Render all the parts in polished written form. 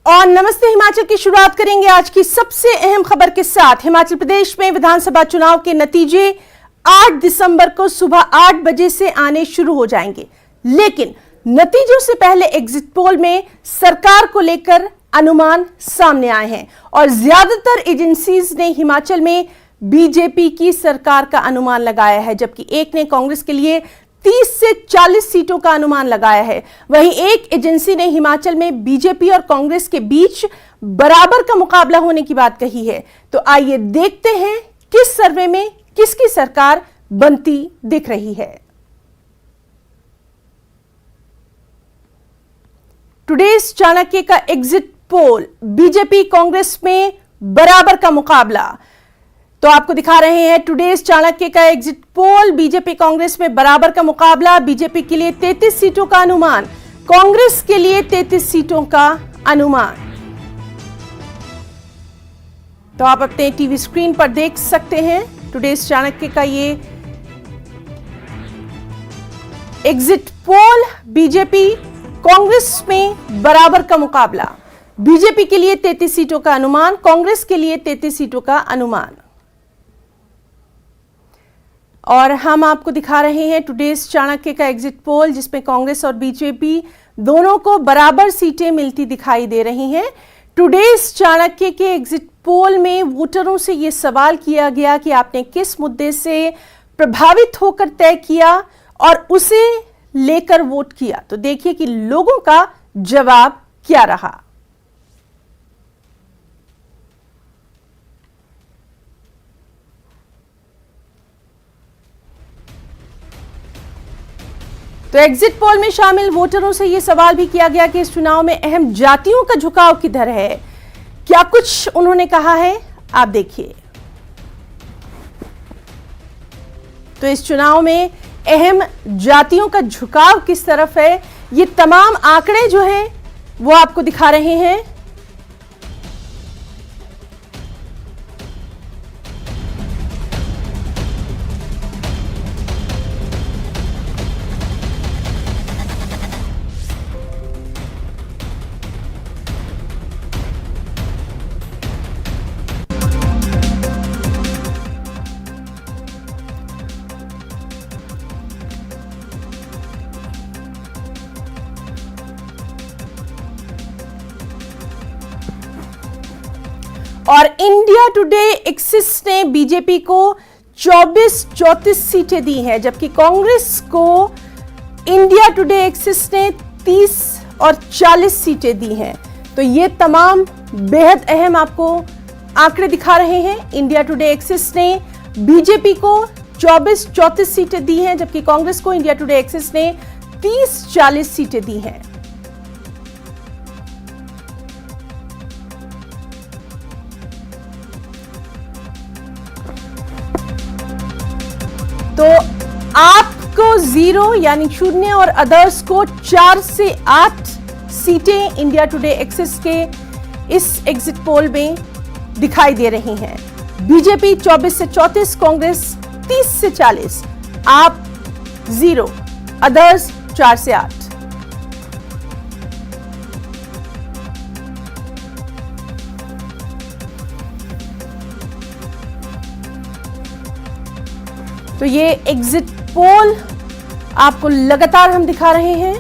और नमस्ते हिमाचल की शुरुआत करेंगे आज की सबसे अहम खबर के साथ। हिमाचल प्रदेश में विधानसभा चुनाव के नतीजे 8 दिसंबर को सुबह 8 बजे से आने शुरू हो जाएंगे, लेकिन नतीजों से पहले एग्जिट पोल में सरकार को लेकर अनुमान सामने आए हैं और ज्यादातर एजेंसीज ने हिमाचल में बीजेपी की सरकार का अनुमान लगाया है, जबकि एक ने कांग्रेस के लिए 30 से 40 सीटों का अनुमान लगाया है। वहीं एक एजेंसी ने हिमाचल में बीजेपी और कांग्रेस के बीच बराबर का मुकाबला होने की बात कही है। तो आइए देखते हैं किस सर्वे में किसकी सरकार बनती दिख रही है। टुडेज चाणक्य का एग्जिट पोल, बीजेपी कांग्रेस में बराबर का मुकाबला। तो आपको दिखा रहे हैं टुडेज चाणक्य का एग्जिट पोल, बीजेपी कांग्रेस में बराबर का मुकाबला। बीजेपी के लिए 33 सीटों का अनुमान, कांग्रेस के लिए 33 सीटों का अनुमान। तो आप अपने टीवी स्क्रीन पर देख सकते हैं टुडेज चाणक्य का ये एग्जिट पोल, बीजेपी कांग्रेस में बराबर का मुकाबला। बीजेपी के लिए 33 सीटों का अनुमान, कांग्रेस के लिए 33 सीटों का अनुमान। और हम आपको दिखा रहे हैं टुडेज चाणक्य का एग्जिट पोल, जिसमें कांग्रेस और बीजेपी दोनों को बराबर सीटें मिलती दिखाई दे रही हैं। टुडेज चाणक्य के एग्जिट पोल में वोटरों से यह सवाल किया गया कि आपने किस मुद्दे से प्रभावित होकर तय किया और उसे लेकर वोट किया। तो देखिए कि लोगों का जवाब क्या रहा। तो एग्जिट पोल में शामिल वोटरों से यह सवाल भी किया गया कि इस चुनाव में अहम जातियों का झुकाव किधर है। क्या कुछ उन्होंने कहा है, आप देखिए। तो इस चुनाव में अहम जातियों का झुकाव किस तरफ है, ये तमाम आंकड़े जो हैं वो आपको दिखा रहे हैं। और इंडिया टुडे एक्सिस ने बीजेपी को 34 सीटें दी हैं, जबकि कांग्रेस को इंडिया टुडे एक्सिस ने 30 और 40 सीटें दी हैं। तो ये तमाम बेहद अहम आपको आंकड़े दिखा रहे हैं। इंडिया टुडे एक्सिस ने बीजेपी को 34 सीटें दी हैं, जबकि कांग्रेस को इंडिया टुडे एक्सिस ने 30-40 सीटें दी हैं। तो आपको 0 यानी 0 और अदर्स को 4 से 8 सीटें इंडिया टुडे एक्सिस के इस एग्जिट पोल में दिखाई दे रही हैं। बीजेपी 24 से 34, कांग्रेस 30 से 40, आप 0, अदर्स 4 से 8। तो ये एग्जिट पोल आपको लगातार हम दिखा रहे हैं।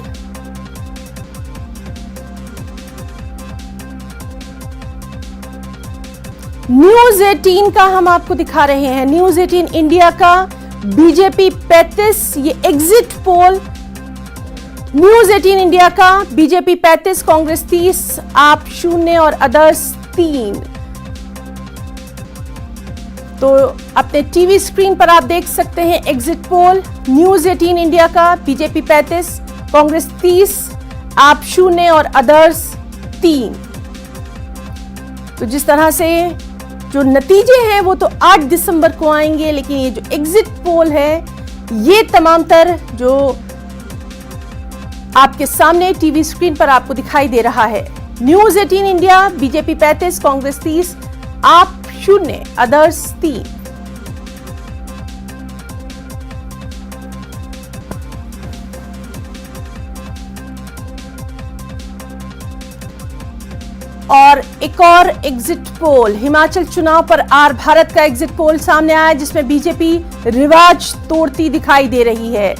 न्यूज 18 का हम आपको दिखा रहे हैं। न्यूज 18 इंडिया का बीजेपी 35, ये एग्जिट पोल न्यूज 18 इंडिया का बीजेपी 35, कांग्रेस 30, आप 0 और अदर्स 3। तो अपने टीवी स्क्रीन पर आप देख सकते हैं एग्जिट पोल न्यूज 18 इंडिया का बीजेपी 35, कांग्रेस 30, आप 0 और अदर्स 3। तो जिस तरह से जो नतीजे हैं वो तो 8 दिसंबर को आएंगे, लेकिन ये जो एग्जिट पोल है ये तमाम तर जो आपके सामने टीवी स्क्रीन पर आपको दिखाई दे रहा है। न्यूज 18 इंडिया बीजेपी 35, कांग्रेस 30, आप 0, अदर्स 3। और एक और एग्जिट पोल, हिमाचल चुनाव पर आर भारत का एग्जिट पोल सामने आया जिसमें बीजेपी रिवाज तोड़ती दिखाई दे रही है।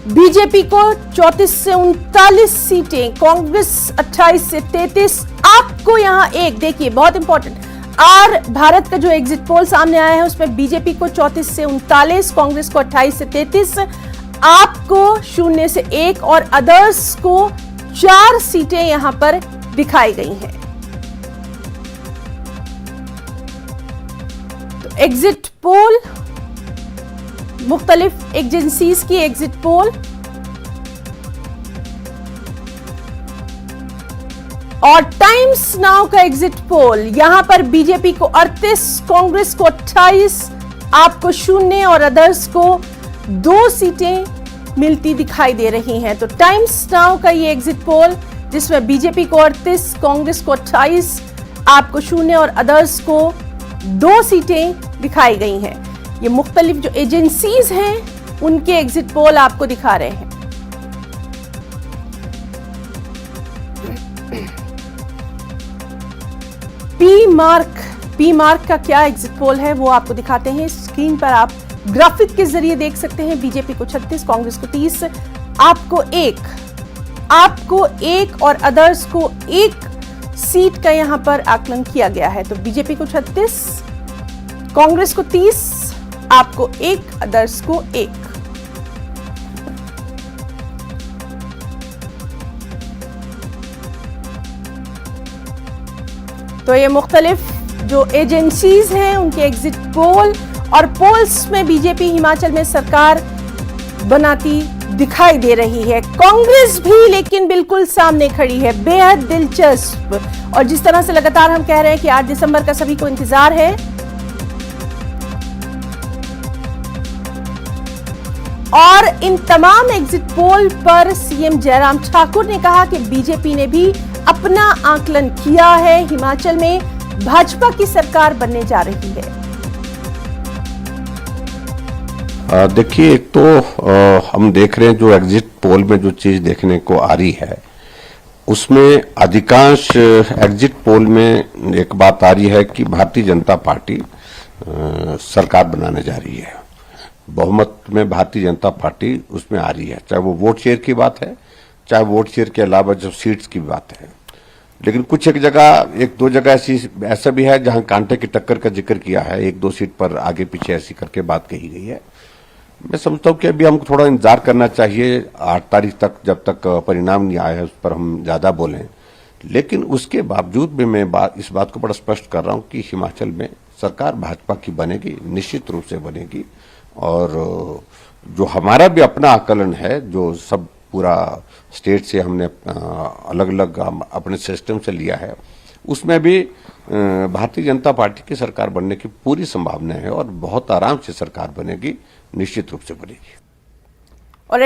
बीजेपी को 34 से 39 सीटें, कांग्रेस 28 से 33। आपको यहां एक देखिए बहुत इंपॉर्टेंट, आर भारत का जो एग्जिट पोल सामने आया है उसमें बीजेपी को 34 से 39, कांग्रेस को 28 से 33, आपको 0 से 1 और अदर्स को 4 सीटें यहां पर दिखाई गई हैं। तो एग्जिट पोल, मुख्तलिफ एजेंसीज की एग्जिट पोल, और टाइम्स नाउ का एग्जिट पोल, यहां पर बीजेपी को 38, कांग्रेस को 28, आपको 0 और अदर्स को 2 सीटें मिलती दिखाई दे रही हैं। तो टाइम्स नाउ का ये एग्जिट पोल जिसमें बीजेपी को 38, कांग्रेस को 28, आपको 0 और अदर्स को 2 सीटें दिखाई गई हैं। ये मुख्तलिफ जो एजेंसीज हैं उनके एग्जिट पोल आपको दिखा रहे हैं। पी मार्क का क्या एग्जिट पोल है वो आपको दिखाते हैं। स्क्रीन पर आप ग्राफिक के जरिए देख सकते हैं। बीजेपी को 36, कांग्रेस को 30, आपको एक और अदर्स को 1 सीट का यहां पर आकलन किया गया है। तो बीजेपी को 36, कांग्रेस को 30, आपको 1, अदर्स को 1। तो ये मुख्तलिफ जो एजेंसीज हैं उनके एग्जिट पोल, और पोल्स में बीजेपी हिमाचल में सरकार बनाती दिखाई दे रही है। कांग्रेस भी लेकिन बिल्कुल सामने खड़ी है, बेहद दिलचस्प। और जिस तरह से लगातार हम कह रहे हैं कि 8 दिसंबर का सभी को इंतजार है, और इन तमाम एग्जिट पोल पर सीएम जयराम ठाकुर ने कहा कि बीजेपी ने भी अपना आकलन किया है, हिमाचल में भाजपा की सरकार बनने जा रही है। देखिए, एक तो हम देख रहे हैं जो एग्जिट पोल में जो चीज देखने को आ रही है उसमें अधिकांश एग्जिट पोल में एक बात आ रही है कि भारतीय जनता पार्टी सरकार बनाने जा रही है। बहुमत में भारतीय जनता पार्टी उसमें आ रही है, चाहे वो वोट शेयर की बात है, चाहे वोट शेयर के अलावा जो सीट्स की बात है। लेकिन कुछ एक दो जगह ऐसा भी है जहां कांटे की टक्कर का जिक्र किया है, 1-2 सीट पर आगे पीछे ऐसी करके बात कही गई है। मैं समझता हूं कि अभी हमको थोड़ा इंतजार करना चाहिए 8 तारीख तक, जब तक परिणाम नहीं आया है उस पर हम ज्यादा बोलें। लेकिन उसके बावजूद भी मैं इस बात को बड़ा स्पष्ट कर रहा हूं कि हिमाचल में सरकार भाजपा की बनेगी, निश्चित रूप से बनेगी। और जो हमारा भी अपना आकलन है, जो सब पूरा स्टेट से हमने अलग अलग अपने सिस्टम से लिया है, उसमें भी भारतीय जनता पार्टी की सरकार बनने की पूरी संभावना है और बहुत आराम से सरकार बनेगी, निश्चित रूप से बनेगी। और